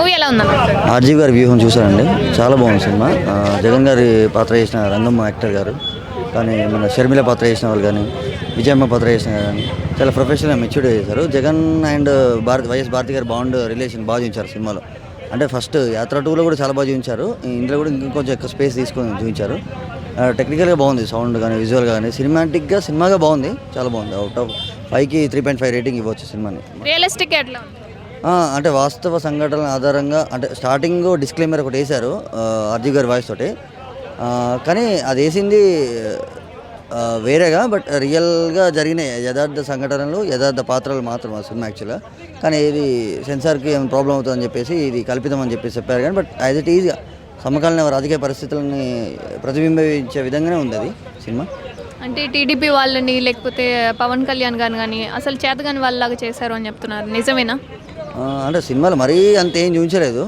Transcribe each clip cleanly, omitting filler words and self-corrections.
Movie ఎలా ఉందన్న? RGV గారి వ్యూహం చూశానండి, చాలా బాగుంది సినిమా. జగన్ గారి పాత్ర చేసిన రంగమ్మ యాక్టర్ గారు కానీ, మన షర్మిల పాత్ర చేసిన వాళ్ళు కానీ, విజయమ్మ పాత్ర చేసిన కానీ చాలా ప్రొఫెషనల్గా మెచ్యూర్డ్ చేశారు. జగన్ అండ్ వైఎస్ భారతి గారు బాండ్ రిలేషన్ బాగా చూపించారు సినిమాలో. అంటే ఫస్ట్ యాత్ర 2లో కూడా చాలా బాగా చూపించారు, ఇందులో కూడా ఇంకొంచెం ఎక్కువ స్పేస్ తీసుకొని చూపించారు. టెక్నికల్గా బాగుంది, సౌండ్ కానీ విజువల్గా కానీ, సినిమాటిక్గా సినిమాగా బాగుంది, చాలా బాగుంది. అవుట్ ఆఫ్ 5కి 3.5 రేటింగ్ ఇవ్వచ్చు సినిమాని. రియలిస్టిక్ ఎట్లా ఉంది? అంటే వాస్తవ సంఘటనల ఆధారంగా, అంటే స్టార్టింగ్ డిస్క్లైమర్ ఒకటి వేశారు ఆర్జీ గారి వాయిస్ తోటి, కానీ అది వేసింది వేరేగా, బట్ రియల్గా జరిగిన యథార్థ సంఘటనలు, యథార్థ పాత్రలు మాత్రం ఆ సినిమా యాక్చువల్గా. కానీ ఇది సెన్సార్కి ఏమైనా ప్రాబ్లం అవుతుందని చెప్పేసి ఇది కల్పితం అని చెప్పేసి చెప్పారు. కానీ బట్ యాజ్ ఇట్ ఈజ్గా సమకాలీన రాజకీయ పరిస్థితులని ప్రతిబింబించే విధంగానే ఉంది అది సినిమా. అంటే టీడీపీ వాళ్ళని లేకపోతే పవన్ కళ్యాణ్ గాని కానీ అసలు చేతగాని వాళ్ళలాగా చేశారు అని చెప్తున్నారు, నిజమేనా? అంటే సినిమాలు మరీ అంత ఏం చూపించలేదు,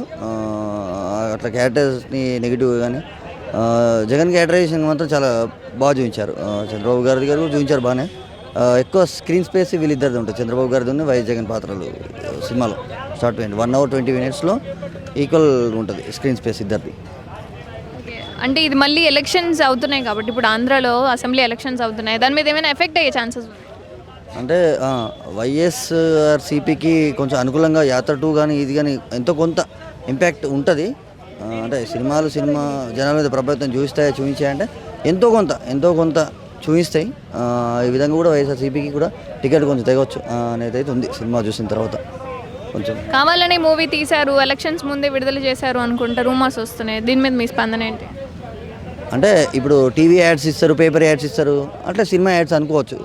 అట్లా క్యారెక్టర్స్ని నెగిటివ్ కానీ. జగన్ క్యారెక్టరైజేషన్ మాత్రం చాలా బాగా చూపించారు. చంద్రబాబు గారి గారు చూపించారు బాగానే. ఎక్కువ స్క్రీన్ స్పేస్ వీళ్ళిద్దరిది ఉంటుంది, చంద్రబాబు గారిది వైఎస్ జగన్ పాత్రలు సినిమాలో. స్టార్ట్ 1 hour 20 minutesలో ఈక్వల్ ఉంటుంది స్క్రీన్ స్పేస్ ఇద్దరిది. అంటే ఇది మళ్ళీ ఎలక్షన్స్ అవుతున్నాయి కాబట్టి, ఇప్పుడు ఆంధ్రాలో అసెంబ్లీ ఎలక్షన్స్ అవుతున్నాయి, దాని మీద ఏమైనా ఎఫెక్ట్ అయ్యే ఛాన్సెస్ ఉన్నాయి? అంటే వైఎస్ఆర్సీపీకి కొంచెం అనుకూలంగా యాత్ర 2 కానీ ఇది కానీ ఎంతో కొంత ఇంపాక్ట్ ఉంటుంది. అంటే సినిమా జనాల మీద ప్రభావితం చూపించాయంటే ఎంతో కొంత చూపిస్తాయి. ఈ విధంగా కూడా వైఎస్ఆర్సీపీకి కూడా టికెట్ కొంచెం తెగవచ్చు అనేది అయితే ఉంది సినిమా చూసిన తర్వాత. కొంచెం కావాలని మూవీ తీశారు, ఎలక్షన్స్ ముందే విడుదల చేశారు అనుకుంటా రూమర్స్ వస్తున్నాయి, దీని మీద మీ స్పందన ఏంటి? అంటే ఇప్పుడు టీవీ యాడ్స్ ఇస్తారు, పేపర్ యాడ్స్ ఇస్తారు, అట్లా సినిమా యాడ్స్ అనుకోవచ్చు,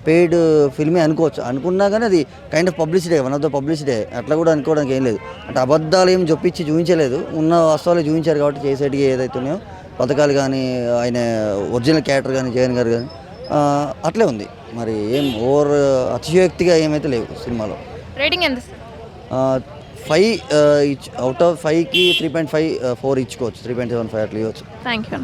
పెయిడ్ ఫిల్మే అనుకోవచ్చు. అనుకున్నా కానీ అది kind of publicity, one of the publicity. అట్లా కూడా అనుకోవడానికి ఏం లేదు. అంటే అబద్ధాలు ఏం చొప్పించి చూపించలేదు, ఉన్న వాస్తవాలు చూపించారు కాబట్టి చేసేటివి ఏదైతే ఉన్నాయో పథకాలు కానీ, ఆయన ఒరిజినల్ క్యారెక్టర్ కానీ, జగన్ గారు కానీ అట్లే ఉంది. మరి ఏం ఓవర్ అతిశయోక్తిగా ఏమైతే లేవు సినిమాలో. రేటింగ్ ఎంత? 5 అవుట్ ఆఫ్ 5కి 3.5 4 ఇచ్చుకోవచ్చు, 3.75 అట్లా ఇవ్వచ్చు. Thank you.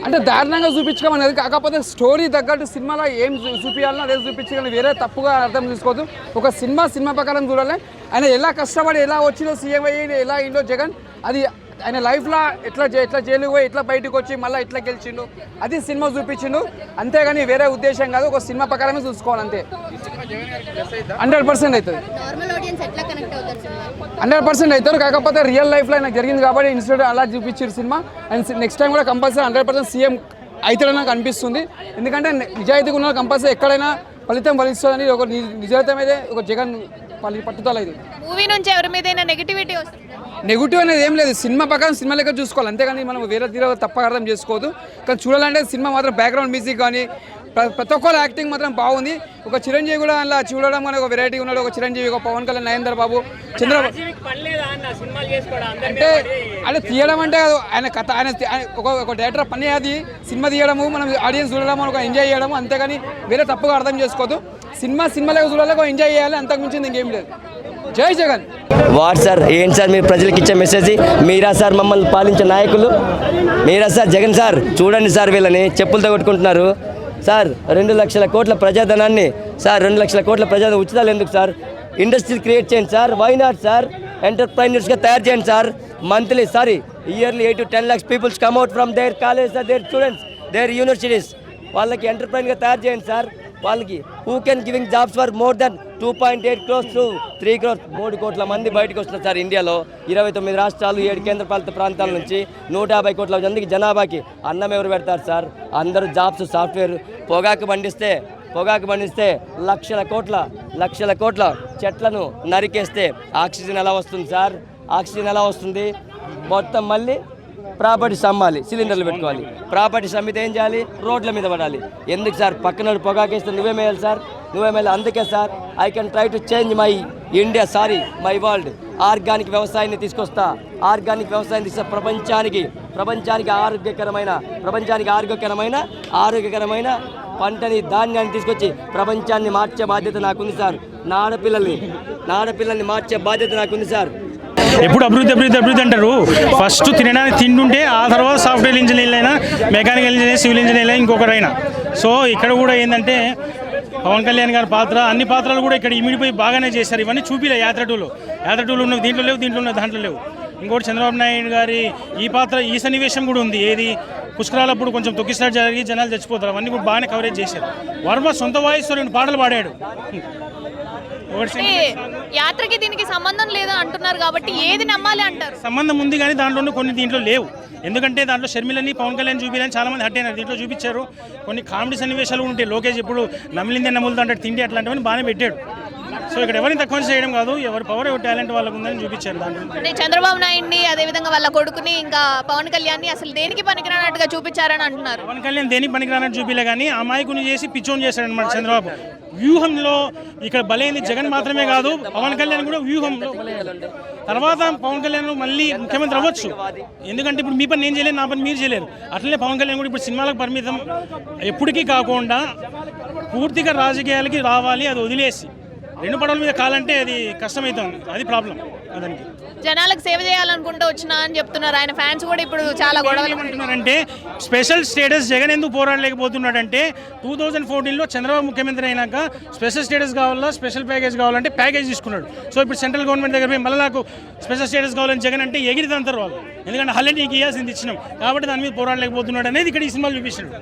అంటే దారుణంగా చూపించుకోమనేది, కాకపోతే స్టోరీ తగ్గట్టు సినిమాలో ఏం చూపించాలన్నా అదే చూపించాలని వేరే తప్పుగా అర్థం చేసుకోవద్దు. ఒక సినిమా ప్రకారం చూడాలి. ఆయన ఎలా కష్టపడి ఎలా వచ్చిందో సీఎం అయ్యి ఎలా అయిందో జగన్, అది ఆయన లైఫ్లో ఎట్లా జైలుకి పోయి ఎట్లా బయటకు వచ్చి మళ్ళీ ఎట్లా గెలిచిండు, అది సినిమా చూపించిండు. అంతేగాని వేరే ఉద్దేశం కాదు, ఒక సినిమా ప్రకారమే చూసుకోవాలి అంతే. 100% అవుతుంది, 100% అవుతారు. కాకపోతే రియల్ లైఫ్లో నాకు జరిగింది కాబట్టి ఇన్స్టెంట్ అలా చూపించారు సినిమా. అండ్ నెక్స్ట్ టైం కూడా కంపల్సరీ 100% సీఎం అవుతాడని నాకు అనిపిస్తుంది. ఎందుకంటే నిజాయితీగా ఉన్న కంపల్సరీ ఎక్కడైనా ఫలితం ఫలిస్తుందని ఒక నిజాయితీ మీదే ఒక జగన్ పట్టుదల. ఇది మూవీ నుంచి ఎవరి మీద నెగిటివిటీ వస్తుంది? నెగిటివ్ అనేది ఏం లేదు, సినిమా ప్రకారం సినిమా లెక్క చూసుకోవాలి, అంతేగాని మనం వేరే తీర తప్పగా అర్థం చేసుకోవద్దు. కానీ చూడాలంటే సినిమా మాత్రం బ్యాక్గ్రౌండ్ మ్యూజిక్ కానీ ప్రతి ఒక్కరు యాక్టింగ్ మాత్రం బాగుంది. ఒక చిరంజీవి కూడా అలా చూడడం కానీ ఒక వెరైటీ ఉన్నాడు, ఒక చిరంజీవి, ఒక పవన్ కళ్యాణ్, నరేంద్ర బాబు, చంద్రబాబు. అంటే తీయడం అంటే ఆయన కథ, ఆయన ఒక డైరెక్టర్ పని, అది సినిమా తీయడము, మనం ఆడియన్స్ చూడడం, ఒక ఎంజాయ్ చేయడము, అంతేగాని వేరే తప్పుగా అర్థం చేసుకోవద్దు. సినిమాలో చూడాలి, ఒక ఎంజాయ్ చేయాలి, అంతకుమించింది ఇంకేం లేదు. జై జగన్. వాట్ సార్, ఏంటి సార్ మీరు ప్రజలకు ఇచ్చే మెసేజ్? మీరా సార్ మమ్మల్ని పాలించే నాయకులు? మీరా సార్, జగన్ సార్ చూడండి సార్, వీళ్ళని చెప్పులతో కొట్టుకుంటున్నారు సార్. 2 లక్షల కోట్ల ప్రజాధనాన్ని సార్, 2 లక్షల కోట్ల ప్రజాధనం ఉచితాలు ఎందుకు సార్? ఇండస్ట్రీ క్రియేట్ చేయండి సార్, వై నాట్ సార్? ఎంటర్ప్రైనర్స్గా తయారు చేయండి sir. Monthly yearly 8 to 10 lakhs peoples come out from their college, their students, their universities. వాళ్ళకి ఎంటర్ప్రైనర్గా తయారు చేయండి సార్. వాళ్ళకి who can giving jobs for more than 2.8 crores to 3 crores, 3 కోట్ల మంది బయటకు వస్తున్నారు సార్. ఇండియాలో 29 రాష్ట్రాలు, 7 కేంద్రపాలిత ప్రాంతాల నుంచి 150 కోట్ల మందికి జనాభాకి అన్నం ఎవరు పెడతారు సార్? అందరూ జాబ్స్, సాఫ్ట్వేర్. పొగాకు పండిస్తే లక్షల కోట్ల చెట్లను నరికేస్తే ఆక్సిజన్ ఎలా వస్తుంది సార్? ఆక్సిజన్ ఎలా వస్తుంది? మొత్తం మళ్ళీ ప్రాపర్టీస్ అమ్మాలి, సిలిండర్లు పెట్టుకోవాలి. ప్రాపర్టీస్ అమ్మితే ఏం చేయాలి? రోడ్ల మీద పడాలి. ఎందుకు సార్? పక్కన పొగాకేస్తే నువ్వేమేయాలి సార్? నువ్వేమేయాలి. అందుకే sir I can try to change my India, my world. Organic వ్యవసాయాన్ని తీసుకొస్తా. ప్రపంచానికి ఆరోగ్యకరమైన పంటని, ధాన్యాన్ని తీసుకొచ్చి ప్రపంచాన్ని మార్చే బాధ్యత నాకుంది సార్. నాడపిల్లల్ని మార్చే బాధ్యత నాకుంది సార్. ఎప్పుడు అభివృద్ధి అంటారు. ఫస్ట్ తినడానికి తింటుంటే ఆ తర్వాత సాఫ్ట్వేర్ ఇంజనీర్లు అయినా, మెకానికల్ ఇంజనీర్, సివిల్ ఇంజనీర్ అయినా, ఇంకొకరైనా. సో ఇక్కడ కూడా ఏంటంటే పవన్ కళ్యాణ్ గారి పాత్ర అన్ని పాత్రలు కూడా ఇక్కడ ఇమిడిపోయి బాగానే చేశారు. ఇవన్నీ చూపిలే యాత్ర టూలో ఉన్నవి దీంట్లో లేవు, దీంట్లో ఉన్నవి దాంట్లో లేవు. ఇంకోటి చంద్రబాబు నాయుడు గారి ఈ పాత్ర ఈ సన్నివేశం కూడా ఉంది. ఏది పుష్కరాలప్పుడు కొంచెం తొక్కిసారి జరిగి జనాలు చచ్చిపోతారు, అవన్నీ కూడా బాగానే కవరేజ్ చేశారు. వర్మ సొంత వాయిస్తో 2 పాటలు పాడాడు. అంటే యాత్రకి దీనికి సంబంధం లేదా అంటున్నారు కాబట్టి ఏది నమ్మాలి అంటారు? సంబంధం ఉంది కానీ దాంట్లో కొన్ని దీంట్లో లేవు. ఎందుకంటే దాంట్లో షర్మిలని పవన్ కళ్యాణ్ చూపించాలని చాలా మంది హట్ అయినారు. దీంట్లో చూపించారు కొన్ని కామెడీ సన్నివేశాలు ఉంటాయి. లోకేష్ ఎప్పుడు నమిలిందే నమ్ములతో అంటే తిండి అట్లాంటివన్నీ బాగానే పెట్టాడు. సో ఇక్కడ ఎవరిని తక్కువ చేయడం కాదు, ఎవరి పవర్ ఎవరి టాలెంట్ వాళ్ళకు ఉందని చూపించారు. దాంట్లో అంటే చంద్రబాబు నాయుడిని అదేవిధంగా వాళ్ళ కొడుకుని ఇంకా పవన్ కళ్యాణ్ని అసలు దేనికి పనికిరానట్టుగా చూపించారని అంటున్నారు. పవన్ కళ్యాణ్ దేనికి పనికిరానట్టు చూపిలే కానీ అమాయకుని చేసి పిచ్చోని చేశాడు అనమాట చంద్రబాబు. వ్యూహంలో ఇక్కడ బలైంది జగన్ మాత్రమే కాదు, పవన్ కళ్యాణ్ కూడా వ్యూహంలో. తర్వాత పవన్ కళ్యాణ్ మళ్ళీ ముఖ్యమంత్రి అవ్వచ్చు, ఎందుకంటే ఇప్పుడు మీ పని నేను చేయలేను, నా పని మీరు చేయలేరు. అట్లనే పవన్ కళ్యాణ్ కూడా ఇప్పుడు సినిమాలకు పరిమితం ఎప్పటికీ కాకుండా పూర్తిగా రాజకీయాలకి రావాలి. అది వదిలేసి 2 పడవల మీద కాలంటే అది కష్టమవుతుంది. అది ప్రాబ్లం. అదానికి జనాలకు సేవ చేయాలనుకుంటూ వచ్చినా అని చెప్తున్నారు. ఆయన ఫ్యాన్స్ కూడా ఇప్పుడు చాలా గొడవలు అంటున్నారంటే స్పెషల్ స్టేటస్ జగన్ ఎందుకు పోరాడలేకపోతున్నాడంటే 2014లో చంద్రబాబు ముఖ్యమంత్రి అయినాక స్పెషల్ స్టేటస్ కావాలా, స్పెషల్ ప్యాకేజ్ కావాలంటే ప్యాకేజ్ తీసుకున్నాడు. సో ఇప్పుడు సెంట్రల్ గవర్నమెంట్ దగ్గర పోయి మళ్ళీ నాకు స్పెషల్ స్టేటస్ కావాలని జగన్ అంటే ఎగిరిదంటారు వాళ్ళు. ఎందుకంటే హల్లే నీకు ఇవ్వాల్సింది ఇచ్చినాం కాబట్టి దాని మీద పోరాడలేకపోతున్నాడు అనేది ఇక్కడ ఈ సినిమాలు చూపించాడు.